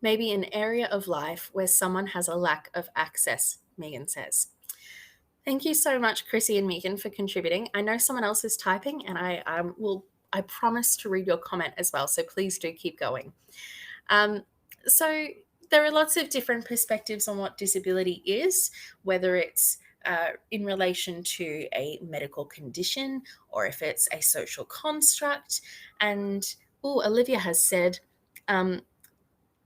maybe an area of life where someone has a lack of access, Megan says. Thank you so much, Chrissy and Megan, for contributing. I know someone else is typing, and I promise to read your comment as well, so please do keep going. So there are lots of different perspectives on what disability is, whether it's in relation to a medical condition or if it's a social construct. And Olivia has said,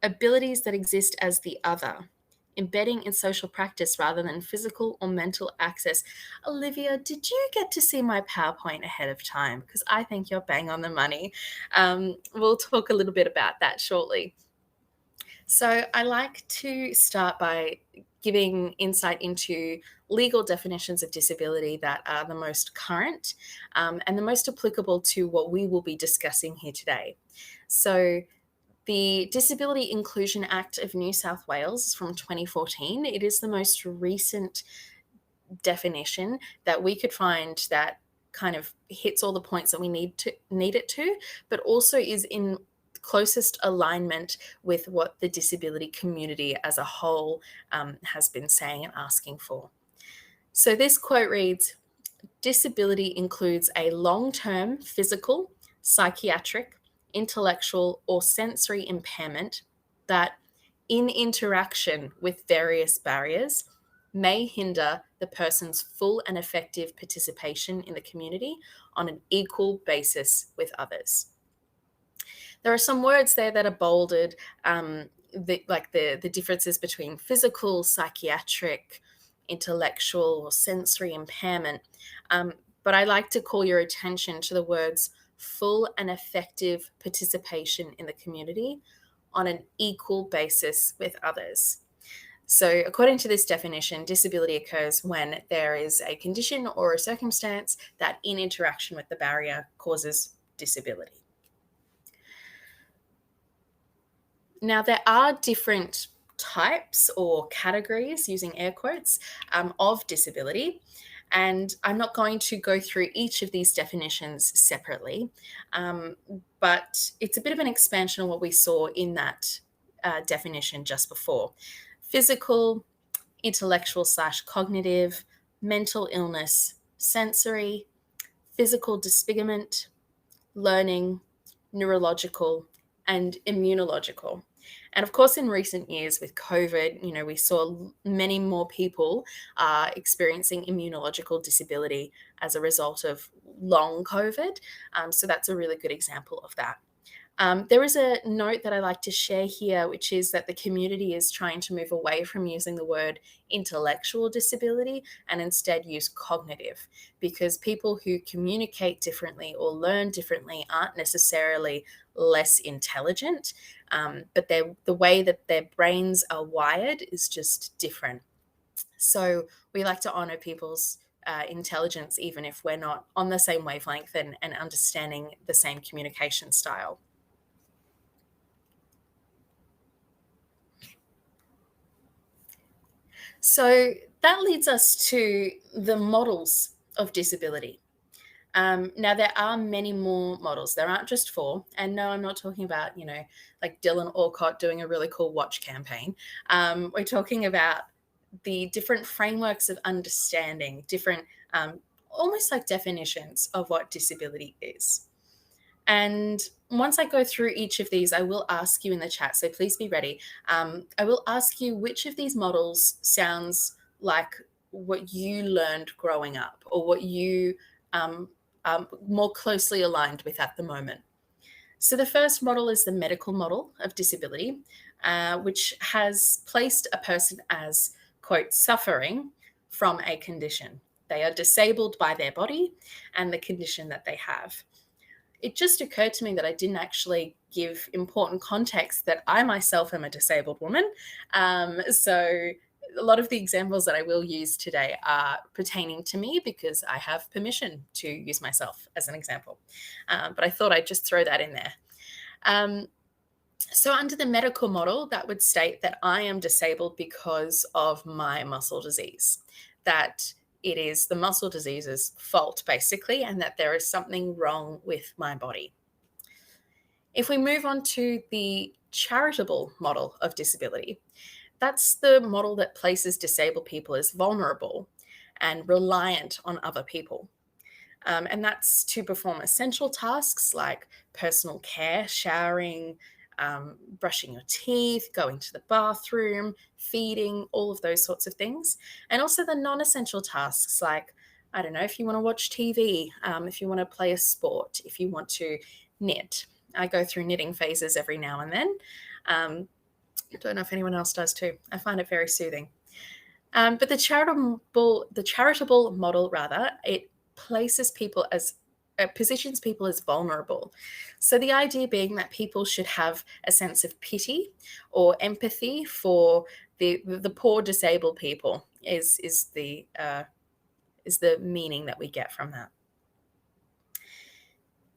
abilities that exist as the other, embedding in social practice rather than physical or mental access. Olivia, did you get to see my PowerPoint ahead of time? Because I think you're bang on the money. We'll talk a little bit about that shortly. So I like to start by giving insight into legal definitions of disability that are the most current and the most applicable to what we will be discussing here today. So the Disability Inclusion Act of New South Wales is from 2014. It is the most recent definition that we could find that kind of hits all the points that we need it to, but also is in closest alignment with what the disability community as a whole has been saying and asking for. So this quote reads, "Disability includes a long-term physical, psychiatric, intellectual, or sensory impairment that, in interaction with various barriers, may hinder the person's full and effective participation in the community on an equal basis with others." There are some words there that are bolded, the differences between physical, psychiatric, intellectual, or sensory impairment. But I like to call your attention to the words full and effective participation in the community on an equal basis with others. So according to this definition, disability occurs when there is a condition or a circumstance that in interaction with the barrier causes disability. Now, there are different types or categories, using air quotes, of disability. And I'm not going to go through each of these definitions separately, but it's a bit of an expansion of what we saw in that definition just before. Physical, intellectual/cognitive, mental illness, sensory, physical disfigurement, learning, neurological, and immunological. And of course, in recent years with COVID, we saw many more people experiencing immunological disability as a result of long COVID. So that's a really good example of that. There is a note that I like to share here, which is that the community is trying to move away from using the word intellectual disability and instead use cognitive, because people who communicate differently or learn differently aren't necessarily less intelligent, but the way that their brains are wired is just different. So we like to honor people's intelligence, even if we're not on the same wavelength and understanding the same communication style. So that leads us to the models of disability. Now, there are many more models. There aren't just four. And no, I'm not talking about, like Dylan Alcott doing a really cool watch campaign. We're talking about the different frameworks of understanding, different, almost like definitions of what disability is. And once I go through each of these, I will ask you in the chat, so please be ready. I will ask you which of these models sounds like what you learned growing up or what you more closely aligned with at the moment. So the first model is the medical model of disability, which has placed a person as, quote, suffering from a condition. They are disabled by their body and the condition that they have. It just occurred to me that I didn't actually give important context that I myself am a disabled woman. So a lot of the examples that I will use today are pertaining to me because I have permission to use myself as an example. But I thought I'd just throw that in there. So under the medical model, that would state that I am disabled because of my muscle disease, that it is the muscle disease's fault, basically, and that there is something wrong with my body. If we move on to the charitable model of disability. That's the model that places disabled people as vulnerable and reliant on other people. And that's to perform essential tasks like personal care, showering, brushing your teeth, going to the bathroom, feeding, all of those sorts of things. And also the non essential tasks like, I don't know, if you want to watch TV, if you want to play a sport, if you want to knit. I go through knitting phases every now and then. I don't know if anyone else does too. I find it very soothing. But the charitable model, rather, it places people as positions people as vulnerable. So the idea being that people should have a sense of pity or empathy for the poor disabled people is the meaning that we get from that.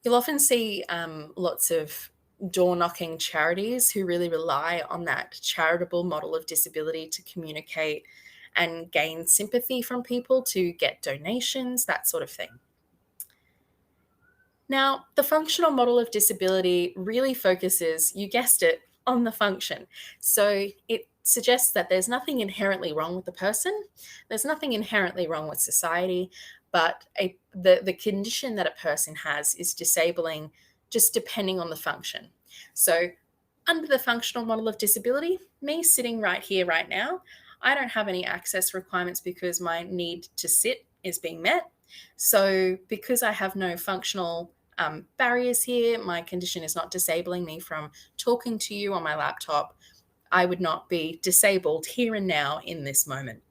You'll often see lots of door knocking charities who really rely on that charitable model of disability to communicate and gain sympathy from people, to get donations, that sort of thing. Now, the functional model of disability really focuses, you guessed it, on the function. So it suggests that there's nothing inherently wrong with the person, there's nothing inherently wrong with society, but the condition that a person has is disabling just depending on the function. So under the functional model of disability, me sitting right here, right now, I don't have any access requirements because my need to sit is being met. So, because I have no functional barriers here, my condition is not disabling me from talking to you on my laptop. I would not be disabled here and now in this moment.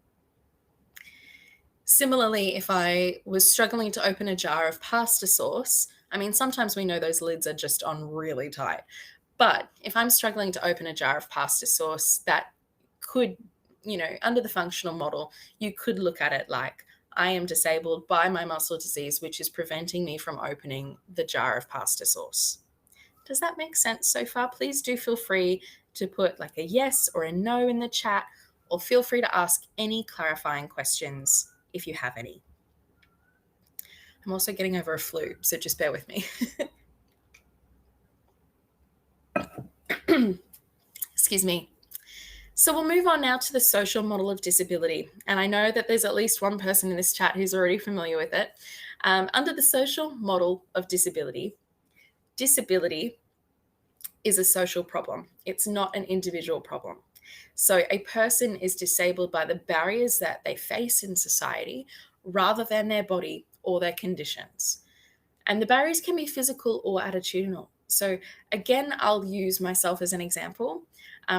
Similarly, if I was struggling to open a jar of pasta sauce, I mean, sometimes we know those lids are just on really tight. But if I'm struggling to open a jar of pasta sauce, that could, under the functional model, you could look at it like I am disabled by my muscle disease, which is preventing me from opening the jar of pasta sauce. Does that make sense so far? Please do feel free to put like a yes or a no in the chat, or feel free to ask any clarifying questions if you have any. I'm also getting over a flu, so just bear with me. Excuse me. So we'll move on now to the social model of disability. And I know that there's at least one person in this chat who's already familiar with it. Under the social model of disability, disability is a social problem. It's not an individual problem. So a person is disabled by the barriers that they face in society rather than their body or their conditions. And the barriers can be physical or attitudinal. So again, I'll use myself as an example.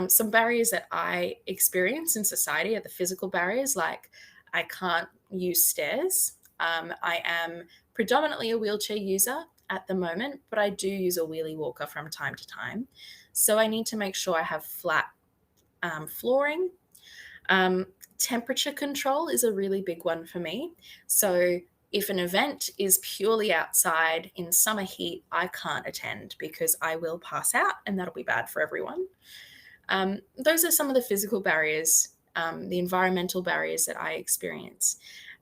Some barriers that I experience in society are the physical barriers, like I can't use stairs. I am predominantly a wheelchair user at the moment, but I do use a wheelie walker from time to time. So I need to make sure I have flat flooring. Temperature control is a really big one for me. So if an event is purely outside in summer heat, I can't attend because I will pass out and that'll be bad for everyone. Those are some of the physical barriers, the environmental barriers that I experience.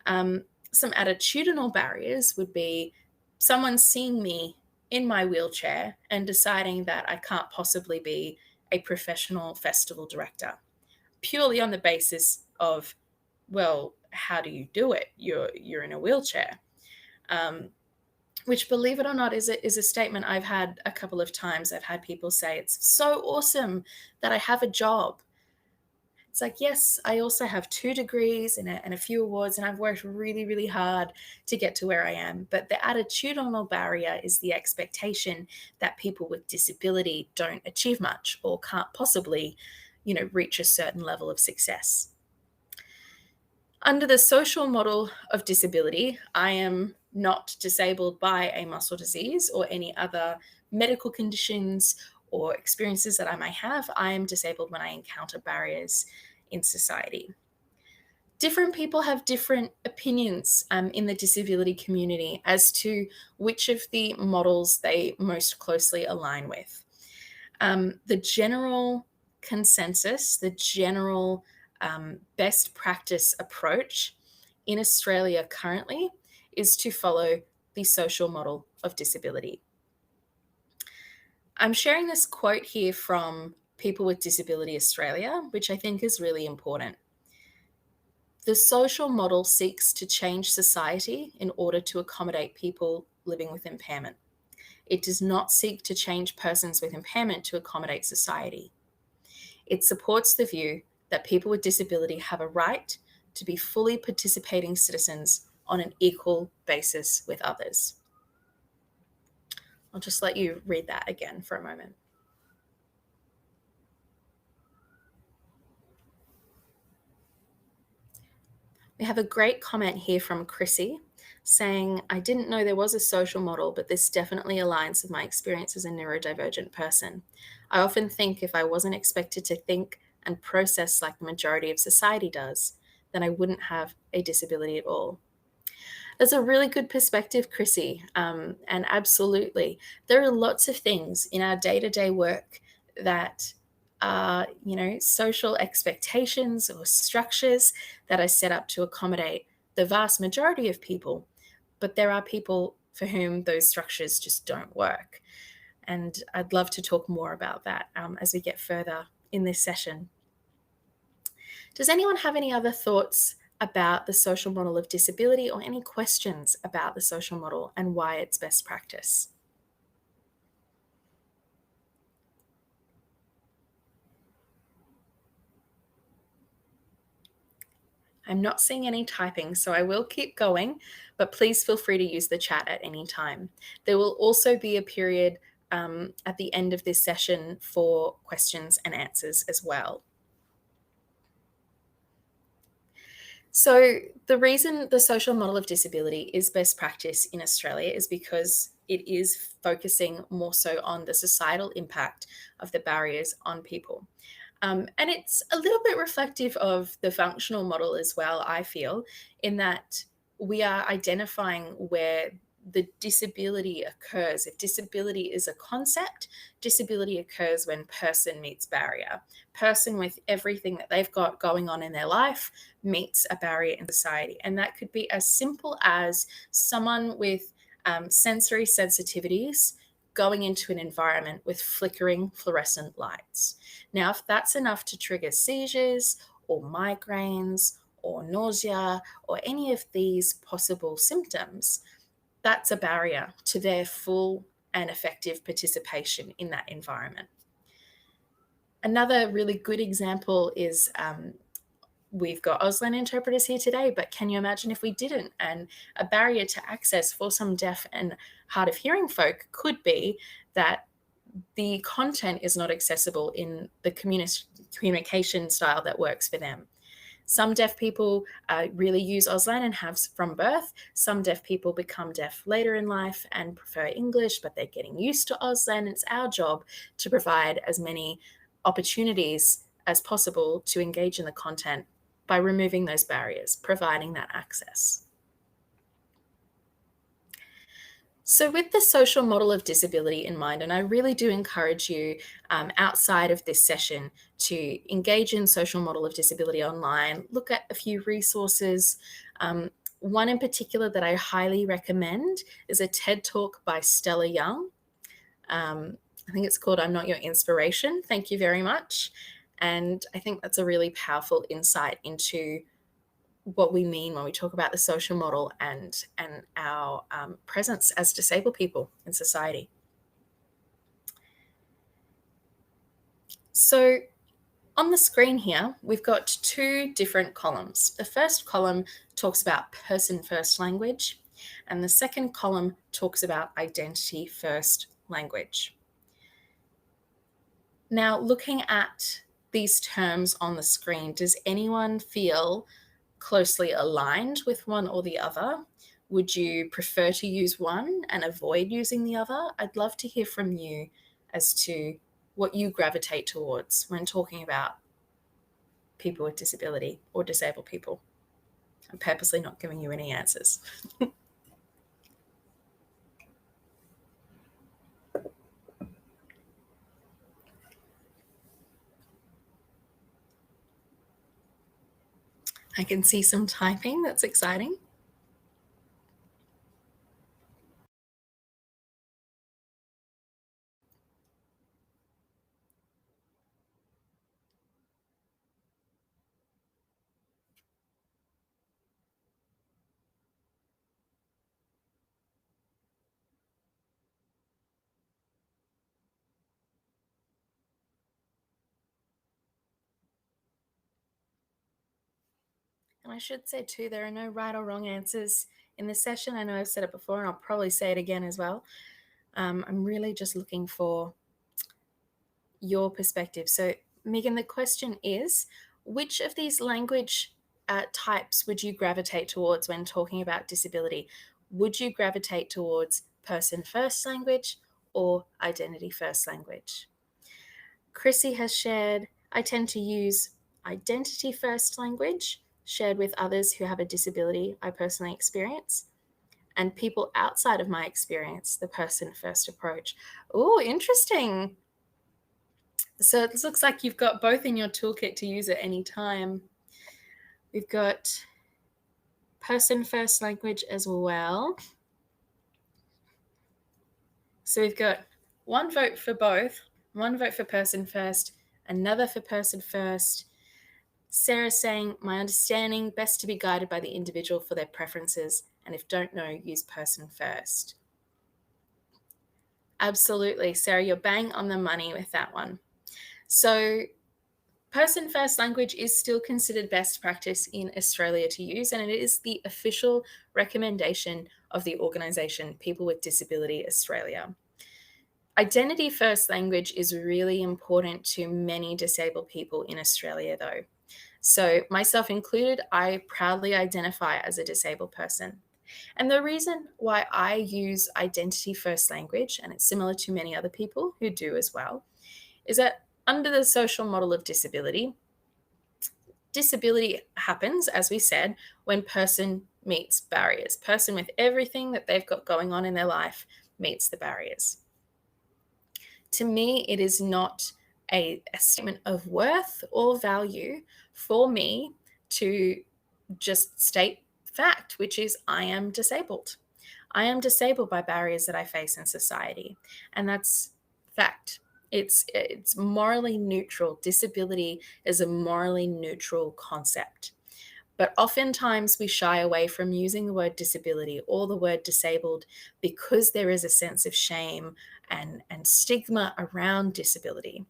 Some attitudinal barriers would be someone seeing me in my wheelchair and deciding that I can't possibly be a professional festival director, purely on the basis of, well, how do you do it? You're in a wheelchair. Which, believe it or not, is a statement I've had a couple of times. I've had people say, it's so awesome that I have a job. It's like, yes, I also have 2 degrees and a few awards, and I've worked really, really hard to get to where I am. But the attitudinal barrier is the expectation that people with disability don't achieve much or can't possibly, reach a certain level of success. Under the social model of disability, I am not disabled by a muscle disease or any other medical conditions or experiences that I may have. I am disabled when I encounter barriers in society. Different people have different opinions in the disability community as to which of the models they most closely align with. The general consensus, the general best practice approach in Australia currently is to follow the social model of disability. I'm sharing this quote here from People with Disability Australia, which I think is really important. The social model seeks to change society in order to accommodate people living with impairment. It does not seek to change persons with impairment to accommodate society. It supports the view that people with disability have a right to be fully participating citizens on an equal basis with others. I'll just let you read that again for a moment. We have a great comment here from Chrissy saying, I didn't know there was a social model, but this definitely aligns with my experience as a neurodivergent person. I often think if I wasn't expected to think and process like the majority of society does, then I wouldn't have a disability at all. That's a really good perspective, Chrissy. And absolutely, there are lots of things in our day-to-day work that are, social expectations or structures that are set up to accommodate the vast majority of people. But there are people for whom those structures just don't work. And I'd love to talk more about that as we get further in this session. Does anyone have any other thoughts about the social model of disability or any questions about the social model and why it's best practice? I'm not seeing any typing, so I will keep going, but please feel free to use the chat at any time. There will also be a period at the end of this session for questions and answers as well. So the reason the social model of disability is best practice in Australia is because it is focusing more so on the societal impact of the barriers on people. And it's a little bit reflective of the functional model as well, I feel, in that we are identifying where the disability occurs. If disability is a concept, disability occurs when person meets barrier. Person with everything that they've got going on in their life meets a barrier in society. And that could be as simple as someone with sensory sensitivities going into an environment with flickering fluorescent lights. Now, if that's enough to trigger seizures or migraines or nausea or any of these possible symptoms, that's a barrier to their full and effective participation in that environment. Another really good example is we've got Auslan interpreters here today, but can you imagine if we didn't? And a barrier to access for some deaf and hard of hearing folk could be that the content is not accessible in the communication style that works for them. Some deaf people really use Auslan and have from birth. Some deaf people become deaf later in life and prefer English, but they're getting used to Auslan. It's our job to provide as many opportunities as possible to engage in the content by removing those barriers, providing that access. So with the social model of disability in mind, and I really do encourage you outside of this session to engage in social model of disability online, look at a few resources. One in particular that I highly recommend is a TED Talk by Stella Young. I think it's called I'm Not Your Inspiration. Thank you very much. And I think that's a really powerful insight into what we mean when we talk about the social model and our presence as disabled people in society. So on the screen here, we've got two different columns. The first column talks about person-first language, and the second column talks about identity-first language. Now, looking at these terms on the screen, does anyone feel closely aligned with one or the other? Would you prefer to use one and avoid using the other? I'd love to hear from you as to what you gravitate towards when talking about people with disability or disabled people. I'm purposely not giving you any answers. I can see some typing. That's exciting. And I should say too, there are no right or wrong answers in this session. I know I've said it before, and I'll probably say it again as well. I'm really just looking for your perspective. So, Megan, the question is, which of these language types would you gravitate towards when talking about disability? Would you gravitate towards person first language or identity first language? Chrissy has shared, I tend to use identity first language shared with others who have a disability I personally experience, and people outside of my experience, the person first approach. Oh, interesting. So it looks like you've got both in your toolkit to use at any time. We've got person first language as well. So we've got one vote for both, one vote for person first, another for person first. Sarah's saying, my understanding, best to be guided by the individual for their preferences, and if don't know, use person first. Absolutely, Sarah, you're bang on the money with that one. So person first language is still considered best practice in Australia to use, and it is the official recommendation of the organisation People with Disability Australia. Identity first language is really important to many disabled people in Australia, though. So, myself included, I proudly identify as a disabled person. And the reason why I use identity first language, and it's similar to many other people who do as well, is that under the social model of disability, disability happens, as we said, when person meets barriers. Person with everything that they've got going on in their life meets the barriers. To me, it is not a statement of worth or value for me to just state fact, which is I am disabled. I am disabled by barriers that I face in society. And that's fact. It's morally neutral. Disability is a morally neutral concept. But oftentimes we shy away from using the word disability or the word disabled because there is a sense of shame and stigma around disability.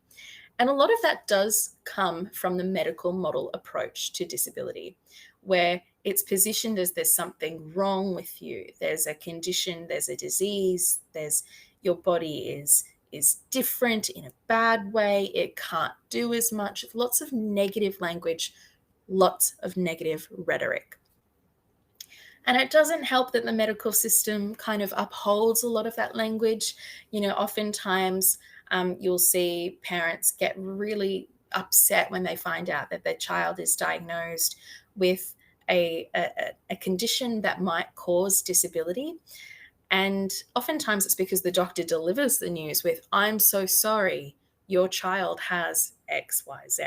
And a lot of that does come from the medical model approach to disability, where it's positioned as there's something wrong with you, there's a condition, there's a disease, there's your body is different in a bad way, it can't do as much, lots of negative language, lots of negative rhetoric. And it doesn't help that the medical system kind of upholds a lot of that language. You know, oftentimes you'll see parents get really upset when they find out that their child is diagnosed with a condition that might cause disability. And oftentimes it's because the doctor delivers the news with, I'm so sorry, your child has X, Y, Z.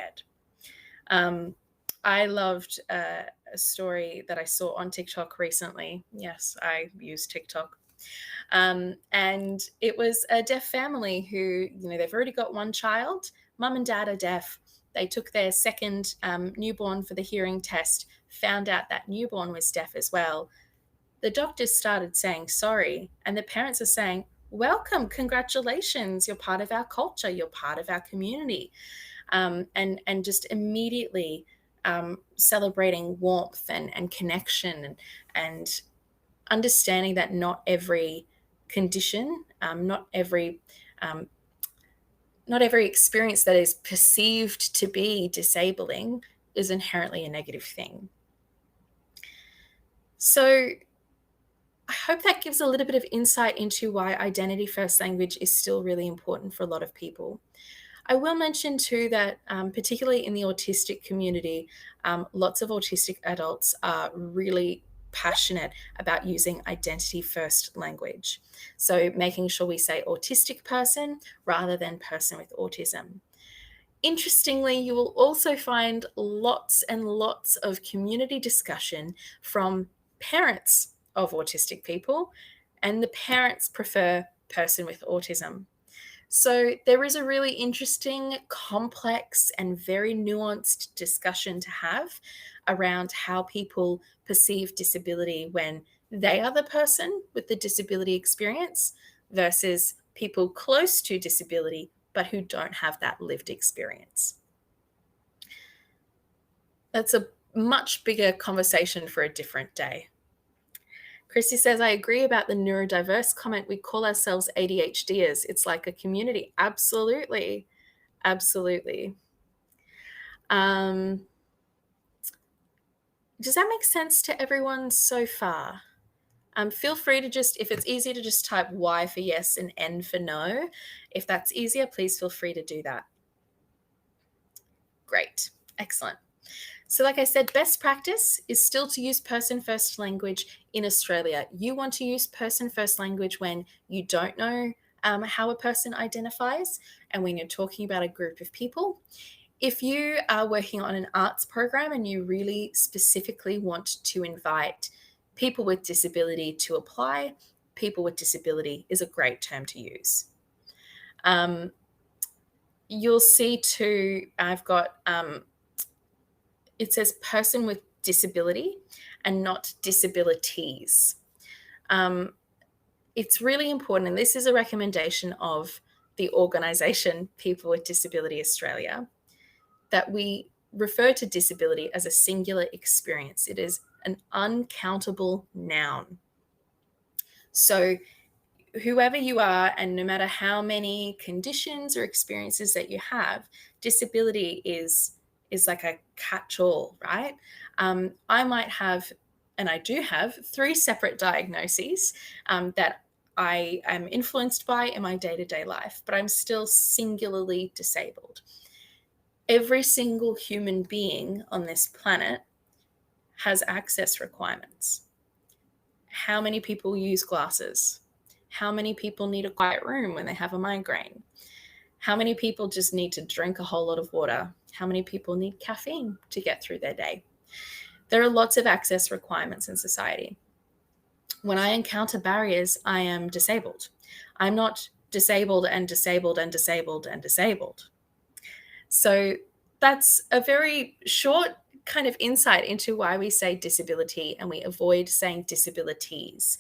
I loved a story that I saw on TikTok recently. Yes, I use TikTok. And it was a deaf family who, you know, they've already got one child. Mum and dad are deaf. They took their second newborn for the hearing test, found out that newborn was deaf as well. The doctors started saying sorry, and the parents are saying, welcome, congratulations, you're part of our culture, you're part of our community. And just immediately celebrating warmth and connection and understanding that not every condition, not every experience that is perceived to be disabling is inherently a negative thing. So I hope that gives a little bit of insight into why identity first language is still really important for a lot of people. I will mention too that particularly in the autistic community, lots of autistic adults are really passionate about using identity first language. So making sure we say autistic person rather than person with autism. Interestingly, you will also find lots and lots of community discussion from parents of autistic people, and the parents prefer person with autism. So there is a really interesting, complex, and very nuanced discussion to have around how people perceive disability when they are the person with the disability experience versus people close to disability but who don't have that lived experience. That's a much bigger conversation for a different day. Chrissy says, I agree about the neurodiverse comment. We call ourselves ADHDers. It's like a community. Absolutely. Absolutely. Does that make sense to everyone so far? Feel free to just, if it's easier to just type Y for yes and N for no, if that's easier, please feel free to do that. Great. Excellent. So like I said, best practice is still to use person-first language in Australia. You want to use person-first language when you don't know how a person identifies and when you're talking about a group of people. If you are working on an arts program and you really specifically want to invite people with disability to apply, people with disability is a great term to use. You'll see too, I've got, it says person with disability and not disabilities. It's really important, and this is a recommendation of the organisation People with Disability Australia, that we refer to disability as a singular experience. It is an uncountable noun. So whoever you are, and no matter how many conditions or experiences that you have, disability is like a catch-all, right? I might have, and I do have, 3 separate diagnoses that I am influenced by in my day-to-day life, but I'm still singularly disabled. Every single human being on this planet has access requirements. How many people use glasses? How many people need a quiet room when they have a migraine? How many people just need to drink a whole lot of water? How many people need caffeine to get through their day? There are lots of access requirements in society. When I encounter barriers, I am disabled. I'm not disabled and disabled and disabled and disabled. So that's a very short kind of insight into why we say disability and we avoid saying disabilities.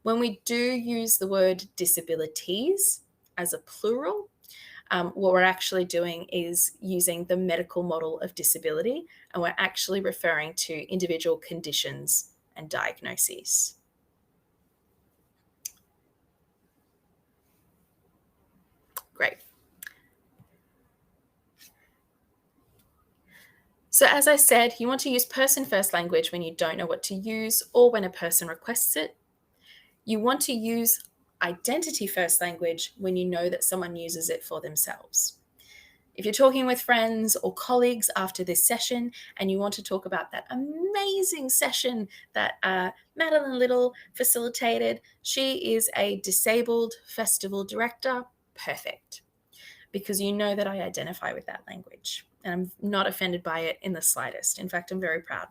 When we do use the word disabilities as a plural, what we're actually doing is using the medical model of disability, and we're actually referring to individual conditions and diagnoses. Great. So as I said, you want to use person-first language when you don't know what to use or when a person requests it. You want to use identity-first language when you know that someone uses it for themselves. If you're talking with friends or colleagues after this session and you want to talk about that amazing session that Maddie Little facilitated, she is a disabled festival director, perfect, because you know that I identify with that language and I'm not offended by it in the slightest. In fact, I'm very proud.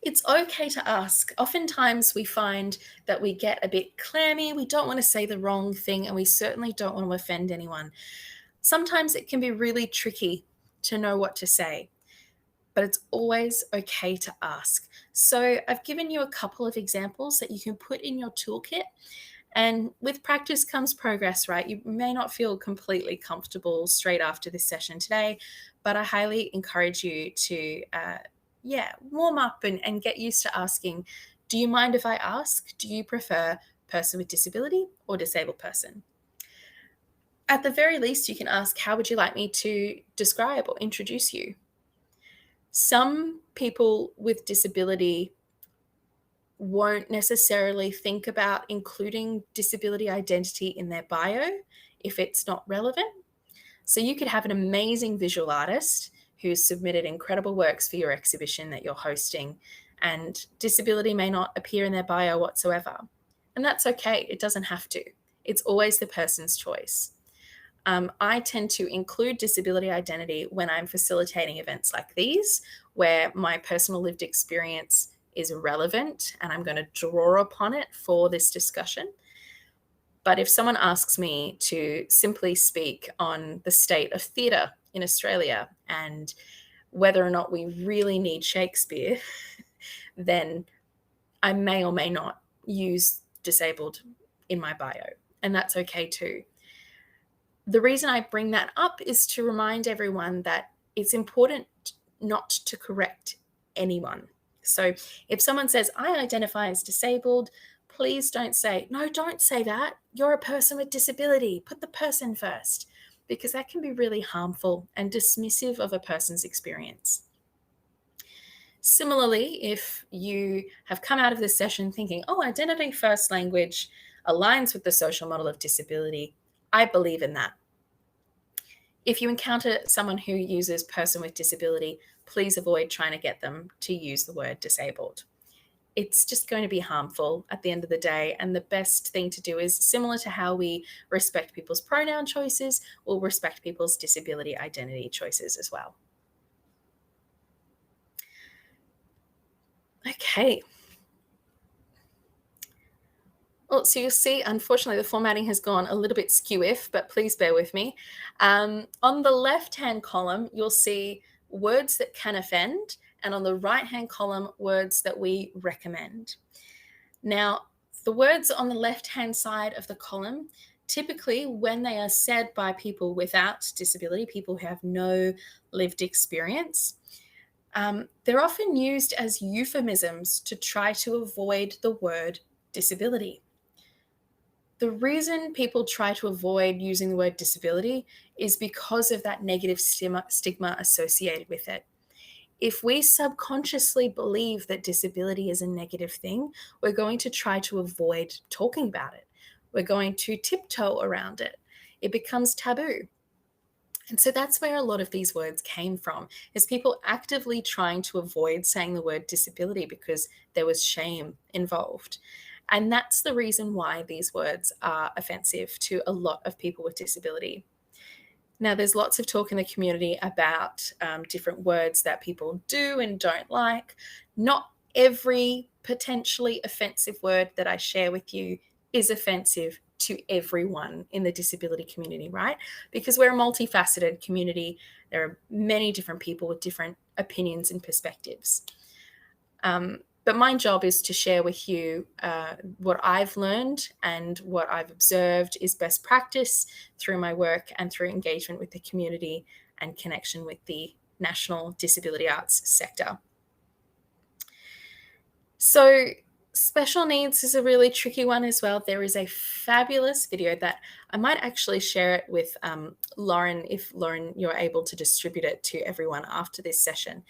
It's okay to ask. Oftentimes we find that we get a bit clammy. We don't want to say the wrong thing, and we certainly don't want to offend anyone. Sometimes it can be really tricky to know what to say, but it's always okay to ask. So I've given you a couple of examples that you can put in your toolkit. And with practice comes progress, right? You may not feel completely comfortable straight after this session today, but I highly encourage you to warm up and get used to asking, do you mind if I ask? Do you prefer person with disability or disabled person? At the very least, you can ask, how would you like me to describe or introduce you? Some people with disability won't necessarily think about including disability identity in their bio if it's not relevant. So you could have an amazing visual artist who's submitted incredible works for your exhibition that you're hosting, and disability may not appear in their bio whatsoever. And that's okay. It doesn't have to. It's always the person's choice. I tend to include disability identity when I'm facilitating events like these, where my personal lived experience is relevant and I'm going to draw upon it for this discussion. But if someone asks me to simply speak on the state of theatre in Australia and whether or not we really need Shakespeare, then I may or may not use disabled in my bio. And that's okay too. The reason I bring that up is to remind everyone that it's important not to correct anyone. So if someone says, I identify as disabled, please don't say, no, don't say that. You're a person with disability. Put the person first, because that can be really harmful and dismissive of a person's experience. Similarly, if you have come out of this session thinking, oh, identity first language aligns with the social model of disability, I believe in that. If you encounter someone who uses person with disability, please avoid trying to get them to use the word disabled. It's just going to be harmful at the end of the day. And the best thing to do is similar to how we respect people's pronoun choices, we'll respect people's disability identity choices as well. Okay. Well, so you'll see, unfortunately, the formatting has gone a little bit skew-if, but please bear with me. On the left-hand column, you'll see words that can offend, and on the right-hand column, words that we recommend. Now, the words on the left-hand side of the column, typically when they are said by people without disability, people who have no lived experience, they're often used as euphemisms to try to avoid the word disability. The reason people try to avoid using the word disability is because of that negative stigma associated with it. If we subconsciously believe that disability is a negative thing, we're going to try to avoid talking about it. We're going to tiptoe around it. It becomes taboo. And so that's where a lot of these words came from, is people actively trying to avoid saying the word disability because there was shame involved. And that's the reason why these words are offensive to a lot of people with disability. Now, there's lots of talk in the community about different words that people do and don't like. Not every potentially offensive word that I share with you is offensive to everyone in the disability community, right? Because we're a multifaceted community. There are many different people with different opinions and perspectives. But my job is to share with you what I've learned and what I've observed is best practice through my work and through engagement with the community and connection with the national disability arts sector. So special needs is a really tricky one as well. There is a fabulous video that I might actually share it with Lauren, if Lauren, you're able to distribute it to everyone after this session.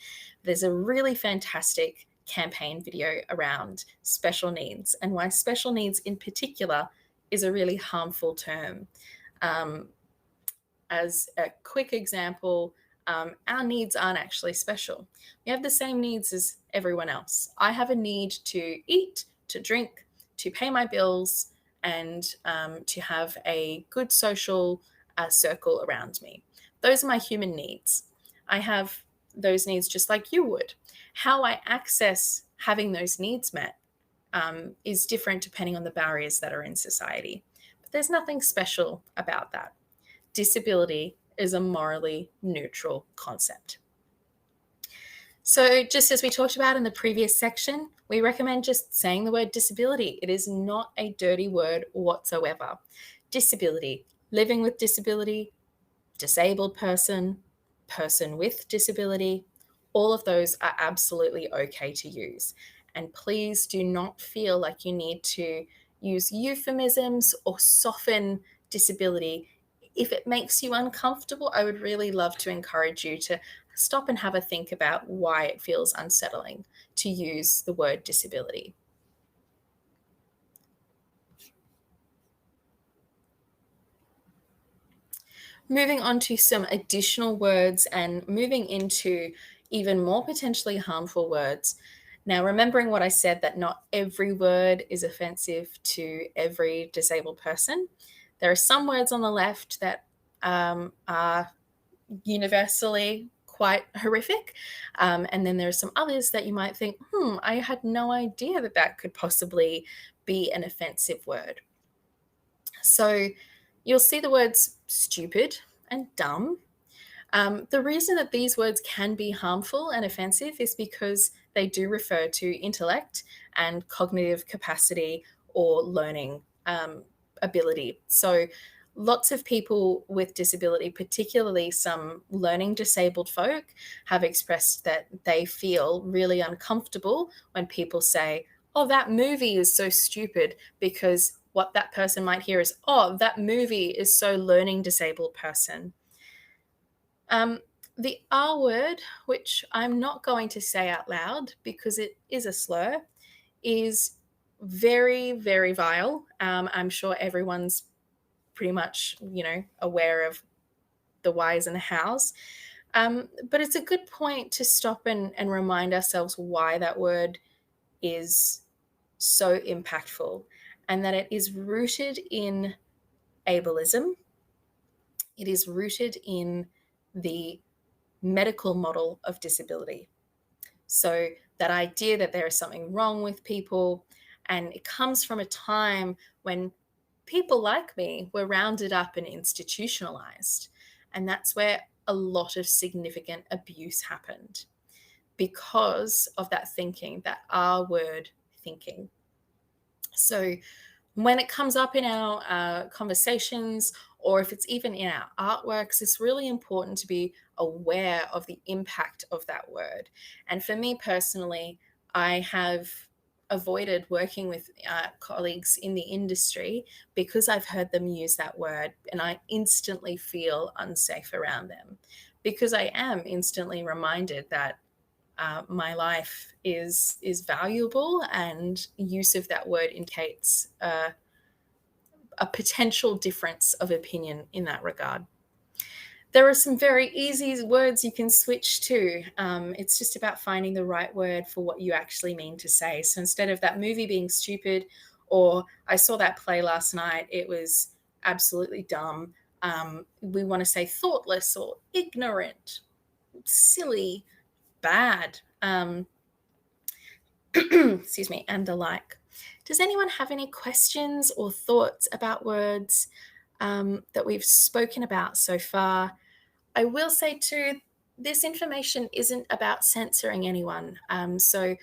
There's a really fantastic campaign video around special needs and why special needs in particular is a really harmful term. As a quick example, our needs aren't actually special. We have the same needs as everyone else. I have a need to eat, to drink, to pay my bills, and to have a good social circle around me. Those are my human needs. I have those needs just like you would. How I access having those needs met is different depending on the barriers that are in society. But there's nothing special about that. Disability is a morally neutral concept. So just as we talked about in the previous section, we recommend just saying the word disability. It is not a dirty word whatsoever. Disability, living with disability, disabled person, person with disability, all of those are absolutely okay to use. And please do not feel like you need to use euphemisms or soften disability. If it makes you uncomfortable, I would really love to encourage you to stop and have a think about why it feels unsettling to use the word disability. Moving on to some additional words and moving into even more potentially harmful words. Now, remembering what I said, that not every word is offensive to every disabled person. There are some words on the left that are universally quite horrific. And then there are some others that you might think, I had no idea that that could possibly be an offensive word. So you'll see the words stupid and dumb. The reason that these words can be harmful and offensive is because they do refer to intellect and cognitive capacity or learning ability. So Lots of people with disability, particularly some learning disabled folk, have expressed that they feel really uncomfortable when people say, "Oh, that movie is so stupid," because what that person might hear is, "Oh, that movie is so learning disabled person." Um, the R word, which I'm not going to say out loud because it is a slur, is very, very vile. I'm sure everyone's pretty much, aware of the whys and the hows. But it's a good point to stop and remind ourselves why that word is so impactful, and that it is rooted in ableism. It is rooted in the medical model of disability. So that idea that there is something wrong with people, and it comes from a time when people like me were rounded up and institutionalized. And that's where a lot of significant abuse happened because of that thinking, that R word thinking. So when it comes up in our conversations, or if it's even in our artworks, it's really important to be aware of the impact of that word. And for me personally, I have avoided working with colleagues in the industry because I've heard them use that word, and I instantly feel unsafe around them, because I am instantly reminded that my life is valuable, and use of that word indicates a potential difference of opinion in that regard. There are some very easy words you can switch to. It's just about finding the right word for what you actually mean to say. So instead of that movie being stupid, or I saw that play last night, it was absolutely dumb, we want to say thoughtless or ignorant, silly, bad. Excuse me, and the like. Does anyone have any questions or thoughts about words that we've spoken about so far? I will say too, this information isn't about censoring anyone. So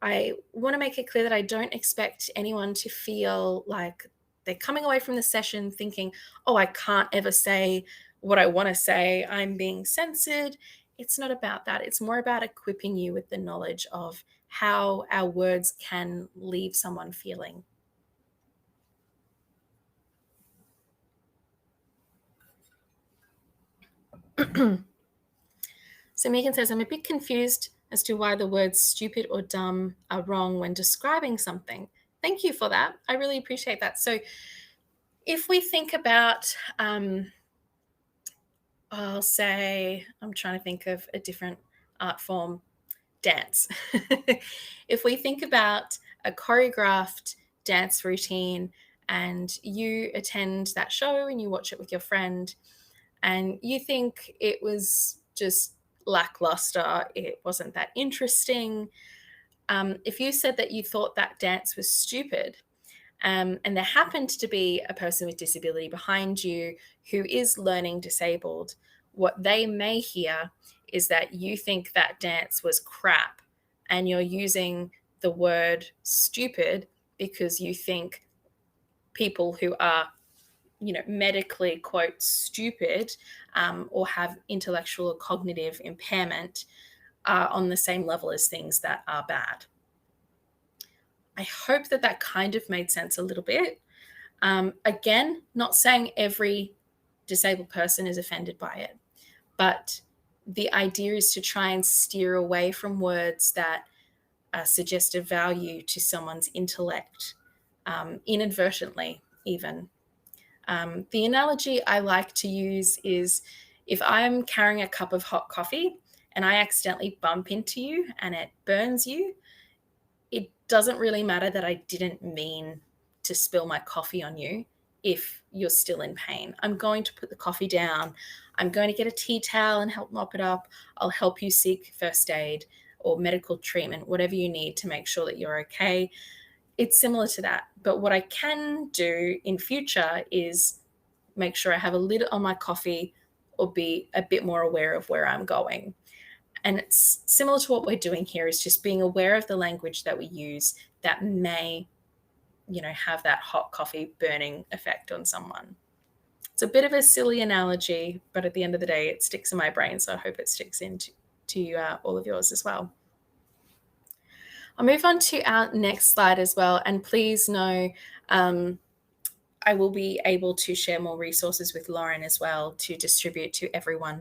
I want to make it clear that I don't expect anyone to feel like they're coming away from the session thinking, "Oh, I can't ever say what I want to say. I'm being censored." It's not about that. It's more about equipping you with the knowledge of how our words can leave someone feeling. So Megan says, "I'm a bit confused as to why the words stupid or dumb are wrong when describing something." Thank you for that. I really appreciate that. So if we think about, I'll say, I'm trying to think of a different art form, dance. If we think about a choreographed dance routine, and you attend that show and you watch it with your friend, and you think it was just lackluster, it wasn't that interesting. If you said that you thought that dance was stupid, and there happened to be a person with disability behind you who is learning disabled, what they may hear is that you think that dance was crap, and you're using the word stupid because you think people who are, medically, quote, stupid, or have intellectual or cognitive impairment, are on the same level as things that are bad. I hope that that kind of made sense a little bit. Again, not saying every disabled person is offended by it, but the idea is to try and steer away from words that suggest a value to someone's intellect, inadvertently even. The analogy I like to use is, if I'm carrying a cup of hot coffee and I accidentally bump into you and it burns you, it doesn't really matter that I didn't mean to spill my coffee on you if you're still in pain. I'm going to put the coffee down. I'm going to get a tea towel and help mop it up. I'll help you seek first aid or medical treatment, whatever you need to make sure that you're okay. It's similar to that. But what I can do in future is make sure I have a lid on my coffee, or be a bit more aware of where I'm going. And it's similar to what we're doing here, is just being aware of the language that we use that may, have that hot coffee burning effect on someone. It's a bit of a silly analogy, but at the end of the day, it sticks in my brain. So I hope it sticks into all of yours as well. I'll move on to our next slide as well. And please know, I will be able to share more resources with Lauren as well to distribute to everyone.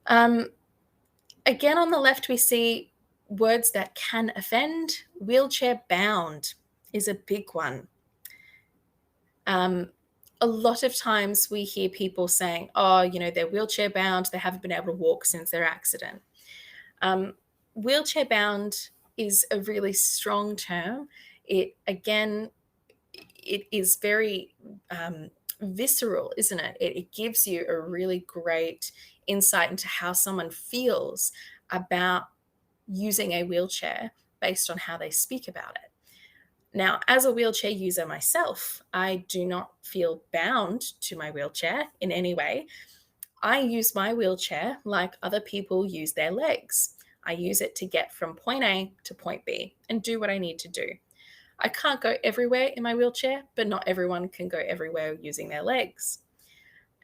Again, on the left, we see words that can offend. Wheelchair bound is a big one. A lot of times we hear people saying, oh, they're wheelchair bound, they haven't been able to walk since their accident. Wheelchair bound is a really strong term. It is very visceral, isn't it? It gives you a really great insight into how someone feels about using a wheelchair based on how they speak about it. Now, as a wheelchair user myself, I do not feel bound to my wheelchair in any way. I use my wheelchair like other people use their legs. I use it to get from point A to point B and do what I need to do. I can't go everywhere in my wheelchair, but not everyone can go everywhere using their legs.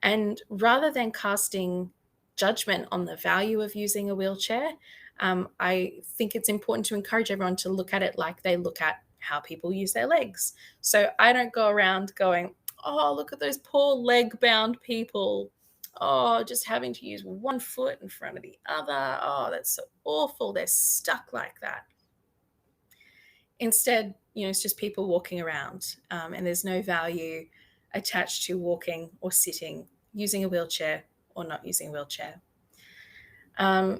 And rather than casting judgment on the value of using a wheelchair, I think it's important to encourage everyone to look at it like they look at how people use their legs. So I don't go around going, oh, look at those poor leg-bound people. Oh, just having to use one foot in front of the other. Oh, that's so awful. They're stuck like that. Instead, it's just people walking around, and there's no value attached to walking or sitting, using a wheelchair or not using a wheelchair.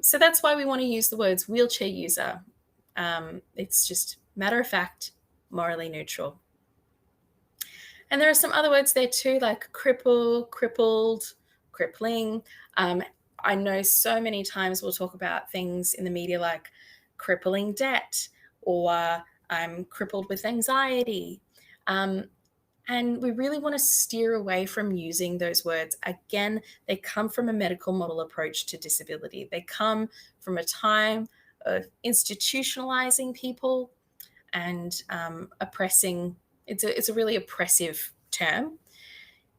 So that's why we want to use the words wheelchair user. It's just matter of fact, morally neutral. And there are some other words there too, like cripple, crippled, crippling. I know so many times we'll talk about things in the media like crippling debt, or I'm crippled with anxiety. And we really want to steer away from using those words. Again, they come from a medical model approach to disability. They come from a time of institutionalizing people and oppressing. It's a really oppressive term,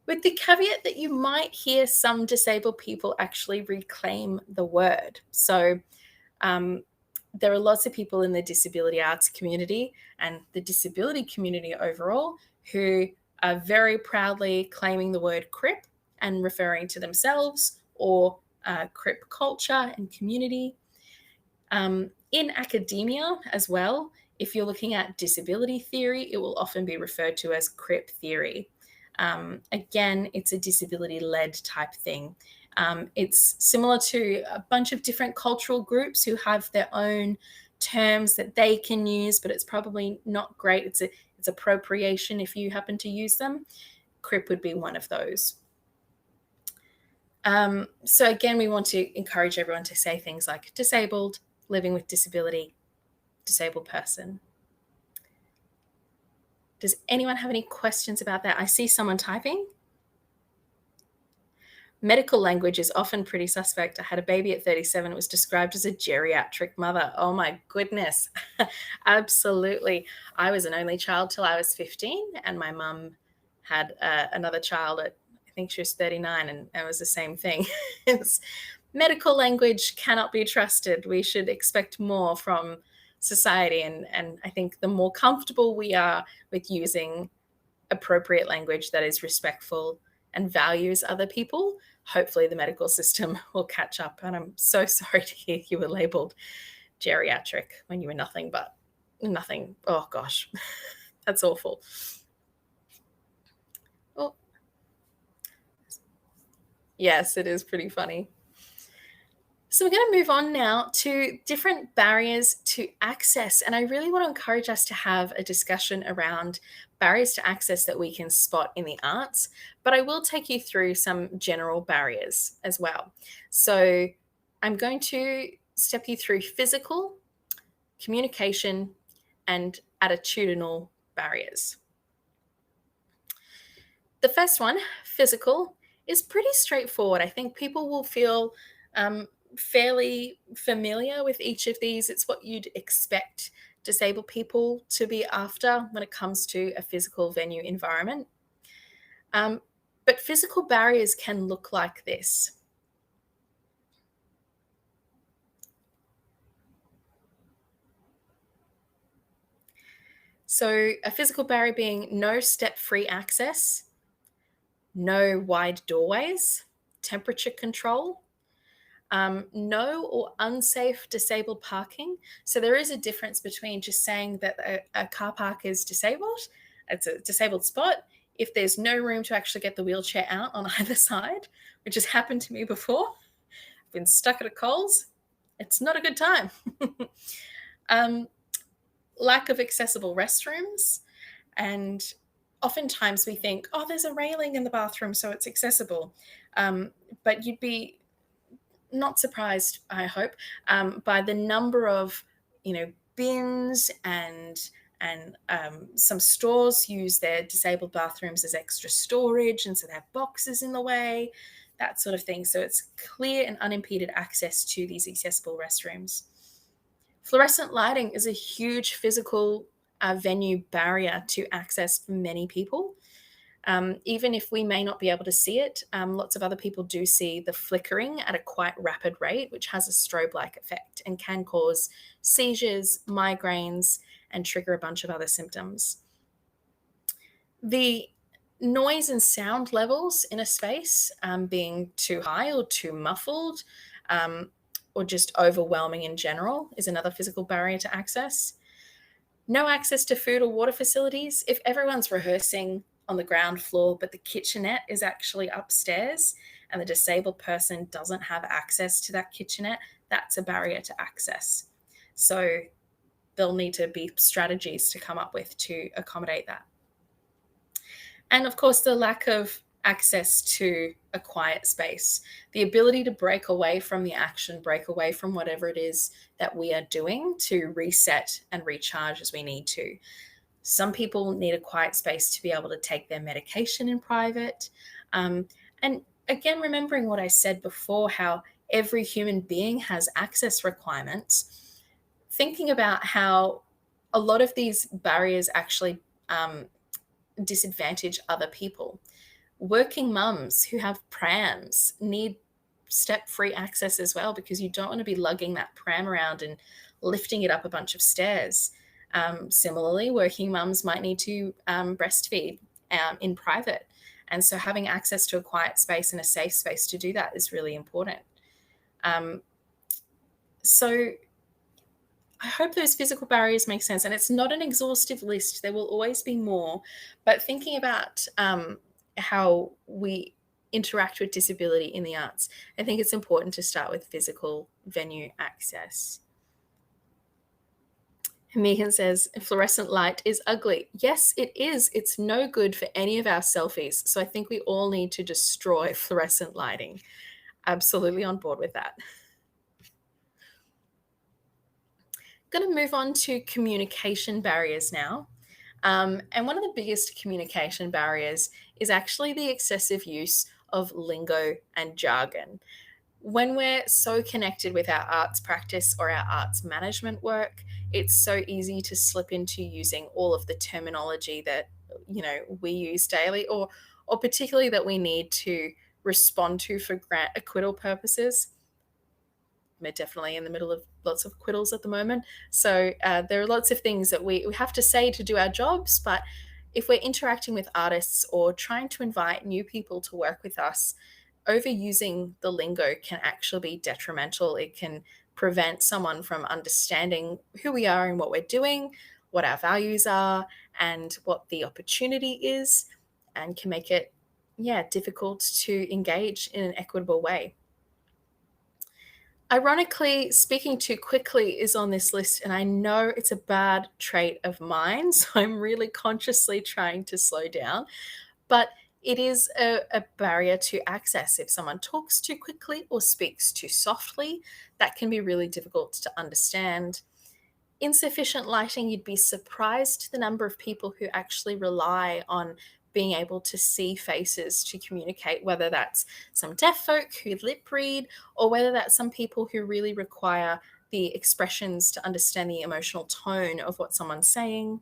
with the caveat that you might hear some disabled people actually reclaim the word. So there are lots of people in the disability arts community and the disability community overall who are very proudly claiming the word crip and referring to themselves or crip culture and community. In academia as well, if you're looking at disability theory, it will often be referred to as crip theory. Again, it's a disability-led type thing. It's similar to a bunch of different cultural groups who have their own terms that they can use, but it's probably not great. It's appropriation if you happen to use them. CRIP would be one of those. So again, we want to encourage everyone to say things like disabled, living with disability, disabled person. Does anyone have any questions about that? I see someone typing. Medical language is often pretty suspect. I had a baby at 37. It was described as a geriatric mother. Oh my goodness. Absolutely. I was an only child till I was 15, and my mum had another child at, I think she was 39, and it was the same thing. Medical language cannot be trusted. We should expect more from society. And I think the more comfortable we are with using appropriate language that is respectful and values other people, hopefully the medical system will catch up. And I'm so sorry to hear you were labeled geriatric when you were nothing but nothing. Oh gosh, that's awful. Oh, yes, it is pretty funny. So we're going to move on now to different barriers to access. And I really want to encourage us to have a discussion around barriers to access that we can spot in the arts, but I will take you through some general barriers as well. So I'm going to step you through physical, communication, and attitudinal barriers. The first one, physical, is pretty straightforward. I think people will feel fairly familiar with each of these. It's what you'd expect disabled people to be after when it comes to a physical venue environment. But physical barriers can look like this. So a physical barrier being no step-free access, no wide doorways, temperature control, no or unsafe disabled parking. So there is a difference between just saying that a car park is disabled, it's a disabled spot, if there's no room to actually get the wheelchair out on either side, which has happened to me before. I've been stuck at a Coles. It's not a good time. um, Lack of accessible restrooms. And oftentimes we think, oh, there's a railing in the bathroom, so it's accessible. But you'd be not surprised, I hope, by the number of, bins and some stores use their disabled bathrooms as extra storage, and so they have boxes in the way, that sort of thing. So it's clear and unimpeded access to these accessible restrooms. Fluorescent lighting is a huge physical venue barrier to access for many people. Even if we may not be able to see it, lots of other people do see the flickering at a quite rapid rate, which has a strobe-like effect and can cause seizures, migraines, and trigger a bunch of other symptoms. The noise and sound levels in a space being too high or too muffled, or just overwhelming in general, is another physical barrier to access. No access to food or water facilities. If everyone's rehearsing on the ground floor, but the kitchenette is actually upstairs and the disabled person doesn't have access to that kitchenette, that's a barrier to access. So there'll need to be strategies to come up with to accommodate that. And of course, the lack of access to a quiet space, the ability to break away from the action, break away from whatever it is that we are doing to reset and recharge as we need to. Some people need a quiet space to be able to take their medication in private. And again, remembering what I said before, how every human being has access requirements, thinking about how a lot of these barriers actually disadvantage other people. Working mums who have prams need step-free access as well, because you don't want to be lugging that pram around and lifting it up a bunch of stairs. Similarly, working mums might need to breastfeed in private. And so having access to a quiet space and a safe space to do that is really important. So I hope those physical barriers make sense. And it's not an exhaustive list. There will always be more. But thinking about how we interact with disability in the arts, I think it's important to start with physical venue access. Megan says, fluorescent light is ugly. Yes, it is. It's no good for any of our selfies. So I think we all need to destroy fluorescent lighting. Absolutely on board with that. Going to move on to communication barriers now. And one of the biggest communication barriers is actually the excessive use of lingo and jargon. When we're so connected with our arts practice or our arts management work, it's so easy to slip into using all of the terminology that we use daily, or particularly that we need to respond to for grant acquittal purposes. We're definitely in the middle of lots of acquittals at the moment. So there are lots of things that we have to say to do our jobs, but if we're interacting with artists or trying to invite new people to work with us, overusing the lingo can actually be detrimental. It can prevent someone from understanding who we are and what we're doing, what our values are, and what the opportunity is, and can make it, difficult to engage in an equitable way. Ironically, speaking too quickly is on this list, and I know it's a bad trait of mine, so I'm really consciously trying to slow down. But it is a barrier to access. If someone talks too quickly or speaks too softly, that can be really difficult to understand. Insufficient lighting, you'd be surprised the number of people who actually rely on being able to see faces to communicate, whether that's some deaf folk who lip read, or whether that's some people who really require the expressions to understand the emotional tone of what someone's saying.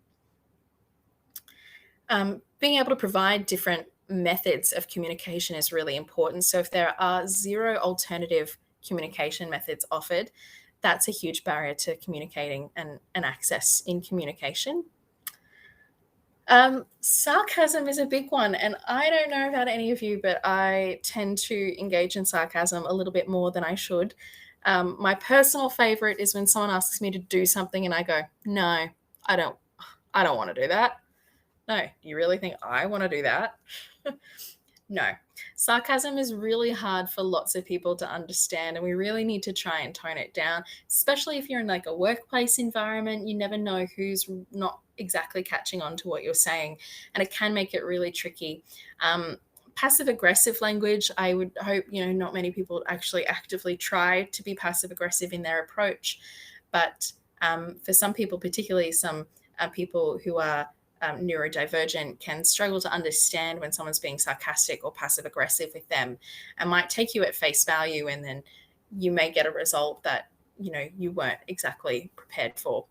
Being able to provide different methods of communication is really important. So if there are zero alternative communication methods offered, that's a huge barrier to communicating and access in communication. Sarcasm is a big one, and I don't know about any of you, but I tend to engage in sarcasm a little bit more than I should. My personal favorite is when someone asks me to do something and I go, no, I don't, I don't want to do that. No, you really think I want to do that? No. Sarcasm is really hard for lots of people to understand, and we really need to try and tone it down, especially if you're in like a workplace environment. You never know who's not exactly catching on to what you're saying, and it can make it really tricky. Passive aggressive language, I would hope, not many people actually actively try to be passive aggressive in their approach. But for some people, particularly some people who are neurodivergent, can struggle to understand when someone's being sarcastic or passive aggressive with them, and might take you at face value, and then you may get a result that you weren't exactly prepared for.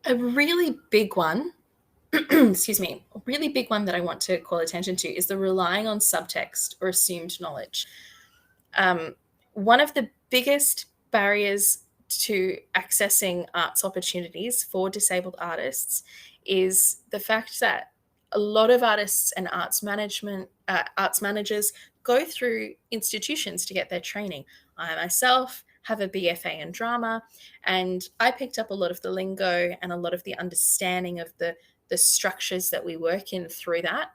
A really big one excuse me, a really big one that I want to call attention to is the relying on subtext or assumed knowledge. One of the biggest barriers to accessing arts opportunities for disabled artists is the fact that a lot of artists and arts managers go through institutions to get their training. I myself have a BFA in drama, and I picked up a lot of the lingo and a lot of the understanding of the structures that we work in through that.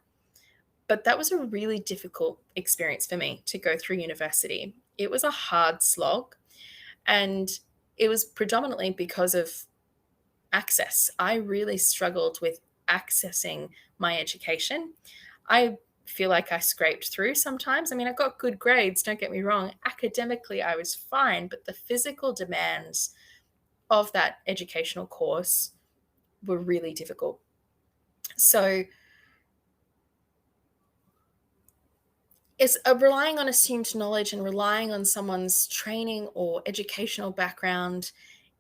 But that was a really difficult experience for me to go through university. It was a hard slog, and it was predominantly because of access. I really struggled with accessing my education. I feel like I scraped through sometimes. I mean, I got good grades, don't get me wrong. Academically, I was fine, but the physical demands of that educational course were really difficult. So it's relying on assumed knowledge and relying on someone's training or educational background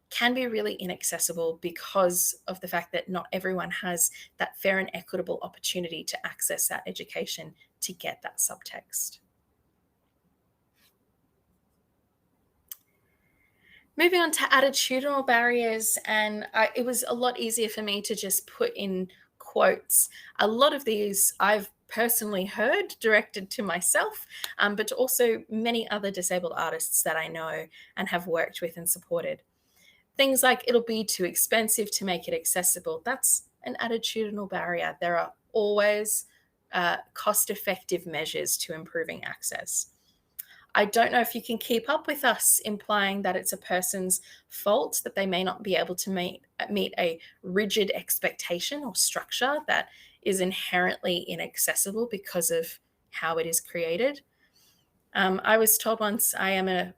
can be really inaccessible because of the fact that not everyone has that fair and equitable opportunity to access that education to get that subtext. Moving on to attitudinal barriers, and it was a lot easier for me to just put in quotes. A lot of these I've personally heard directed to myself, but to also many other disabled artists that I know and have worked with and supported. Things like, it'll be too expensive to make it accessible. That's an attitudinal barrier. There are always cost-effective measures to improving access. I don't know if you can keep up with us implying that it's a person's fault that they may not be able to meet a rigid expectation or structure that is inherently inaccessible because of how it is created. I was told once, I am an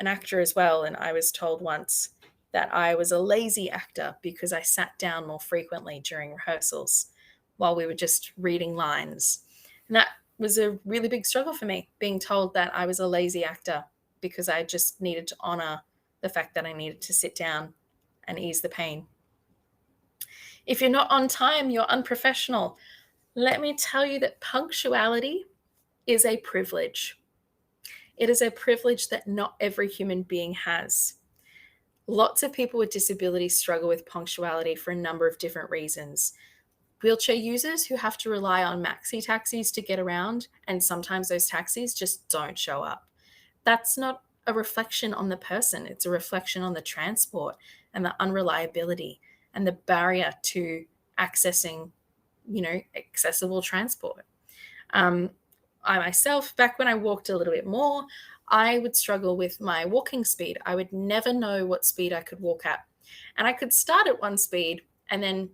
actor as well, and I was told once that I was a lazy actor because I sat down more frequently during rehearsals while we were just reading lines. And that was a really big struggle for me, being told that I was a lazy actor because I just needed to honor the fact that I needed to sit down and ease the pain. If you're not on time, you're unprofessional. Let me tell you that punctuality is a privilege. It is a privilege that not every human being has. Lots of people with disabilities struggle with punctuality for a number of different reasons. Wheelchair users who have to rely on maxi taxis to get around, and sometimes those taxis just don't show up. That's not a reflection on the person. It's a reflection on the transport and the unreliability and the barrier to accessing, accessible transport. I myself, back when I walked a little bit more, I would struggle with my walking speed. I would never know what speed I could walk at. And I could start at one speed and then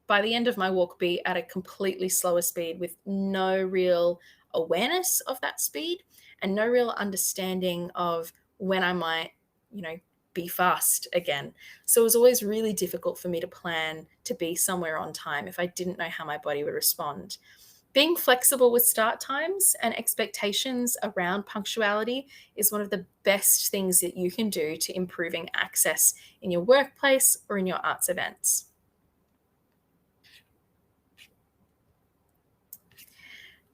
by the end of my walk be at a completely slower speed with no real awareness of that speed and no real understanding of when I might, be fast again. So it was always really difficult for me to plan to be somewhere on time if I didn't know how my body would respond. Being flexible with start times and expectations around punctuality is one of the best things that you can do to improving access in your workplace or in your arts events.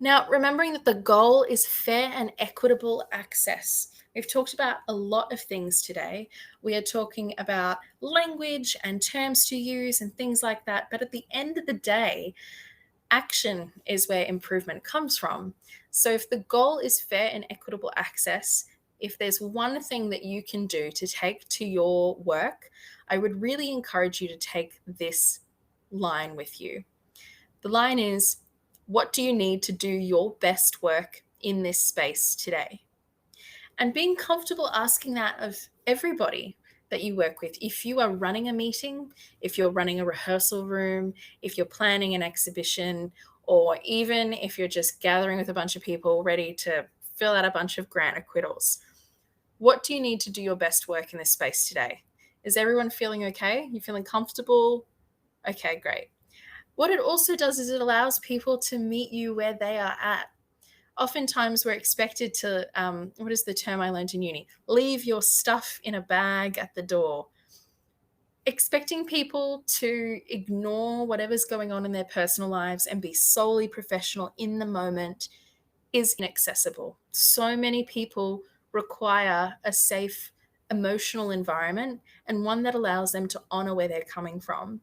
Now, remembering that the goal is fair and equitable access. We've talked about a lot of things today. We are talking about language and terms to use and things like that. But at the end of the day, action is where improvement comes from. So if the goal is fair and equitable access, if there's one thing that you can do to take to your work, I would really encourage you to take this line with you. The line is, what do you need to do your best work in this space today? And being comfortable asking that of everybody that you work with. If you are running a meeting, if you're running a rehearsal room, if you're planning an exhibition, or even if you're just gathering with a bunch of people ready to fill out a bunch of grant acquittals, what do you need to do your best work in this space today? Is everyone feeling okay? You feeling comfortable? Okay, great. What it also does is it allows people to meet you where they are at. Oftentimes we're expected to, what is the term I learned in uni? Leave your stuff in a bag at the door. Expecting people to ignore whatever's going on in their personal lives and be solely professional in the moment is inaccessible. So many people require a safe emotional environment and one that allows them to honor where they're coming from.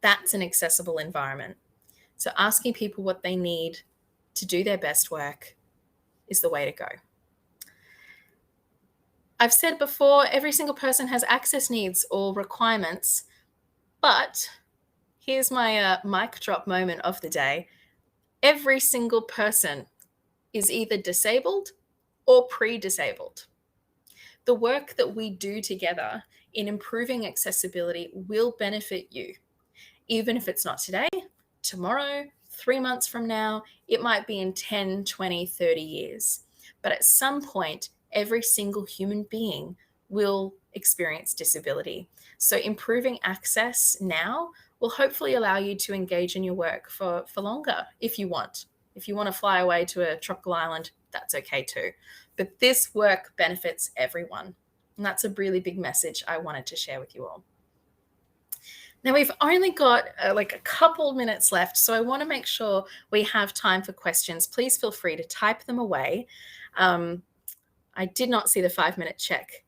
That's an accessible environment. So asking people what they need to do their best work is the way to go. I've said before, every single person has access needs or requirements, but here's my mic drop moment of the day. Every single person is either disabled or pre-disabled. The work that we do together in improving accessibility will benefit you, even if it's not today, tomorrow, 3 months from now, it might be in 10, 20, 30 years. But at some point, every single human being will experience disability. So improving access now will hopefully allow you to engage in your work for longer if you want. If you want to fly away to a tropical island, that's okay too. But this work benefits everyone. And that's a really big message I wanted to share with you all. Now we've only got like a couple minutes left, so I want to make sure we have time for questions. Please feel free to type them away. I did not see the 5-minute check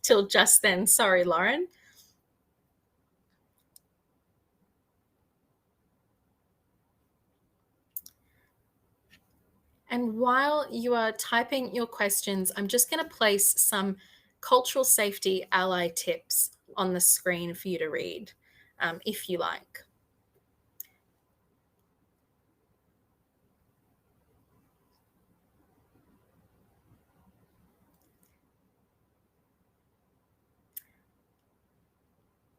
till just then. Sorry, Lauren. And while you are typing your questions, I'm just going to place some cultural safety ally tips on the screen for you to read, if you like.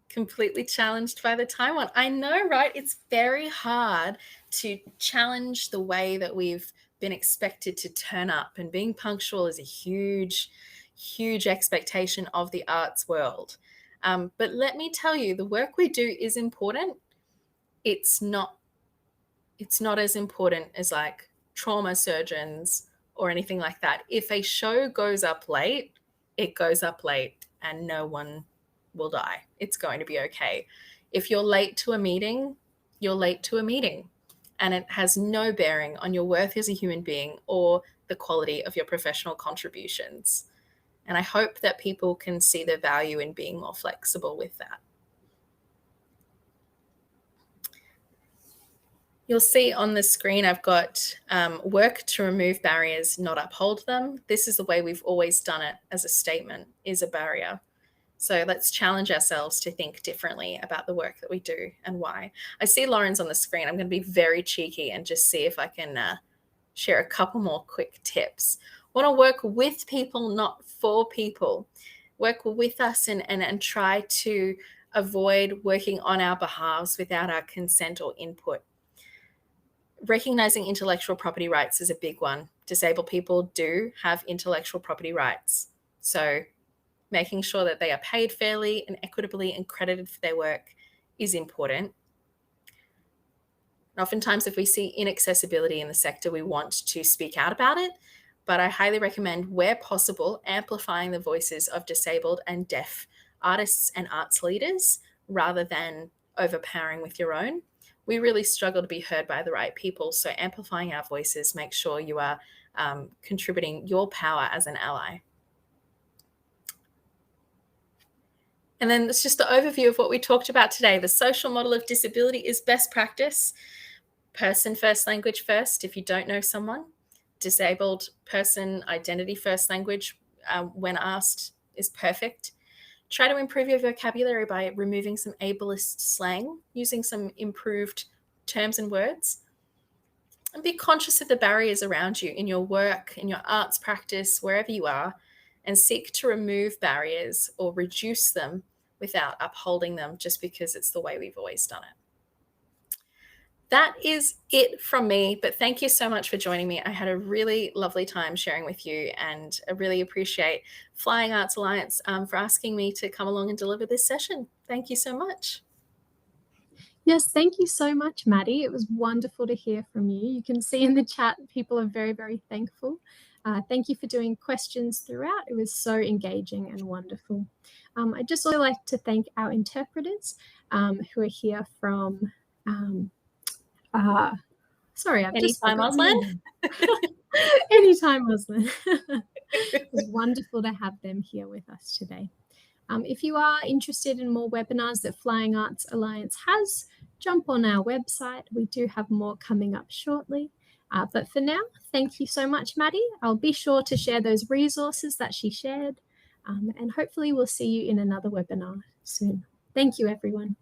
Completely challenged by the time one. I know, right? It's very hard to challenge the way that we've been expected to turn up, and being punctual is a huge, huge expectation of the arts world. But let me tell you, the work we do is important. It's not as important as like trauma surgeons or anything like that. If a show goes up late, it goes up late and no one will die. It's going to be okay. If you're late to a meeting, you're late to a meeting, and it has no bearing on your worth as a human being or the quality of your professional contributions. And I hope that people can see the value in being more flexible with that. You'll see on the screen I've got work to remove barriers, not uphold them. This is the way we've always done it as a statement, is a barrier. So let's challenge ourselves to think differently about the work that we do and why. I see Lauren's on the screen. I'm going to be very cheeky and just see if I can share a couple more quick tips. Want to work with people, not for people. Work with us and try to avoid working on our behalves without our consent or input. Recognizing intellectual property rights is a big one. Disabled people do have intellectual property rights. So making sure that they are paid fairly and equitably and credited for their work is important. And oftentimes, if we see inaccessibility in the sector, we want to speak out about it. But I highly recommend, where possible, amplifying the voices of disabled and deaf artists and arts leaders rather than overpowering with your own. we really struggle to be heard by the right people. So amplifying our voices, make sure you are contributing your power as an ally. And then it's just the overview of what we talked about today. The social model of disability is best practice. Person first, language first. If you don't know someone, disabled person, identity first language when asked is perfect. Try to improve your vocabulary by removing some ableist slang, using some improved terms and words. And be conscious of the barriers around you in your work, in your arts practice, wherever you are, and seek to remove barriers or reduce them without upholding them just because it's the way we've always done it. That is it from me, but thank you so much for joining me. I had a really lovely time sharing with you, and I really appreciate Flying Arts Alliance for asking me to come along and deliver this session. Thank you so much. Yes, thank you so much, Maddie. It was wonderful to hear from you. You can see in the chat, people are very, very thankful. Thank you for doing questions throughout. It was so engaging and wonderful. I'd just also like to thank our interpreters who are here from, sorry, I've just forgotten their name. Anytime Auslan. It was wonderful to have them here with us today. If you are interested in more webinars that Flying Arts Alliance has, jump on our website. We do have more coming up shortly. But for now, thank you so much, Maddie. I'll be sure to share those resources that she shared. And hopefully we'll see you in another webinar soon. Thank you, everyone.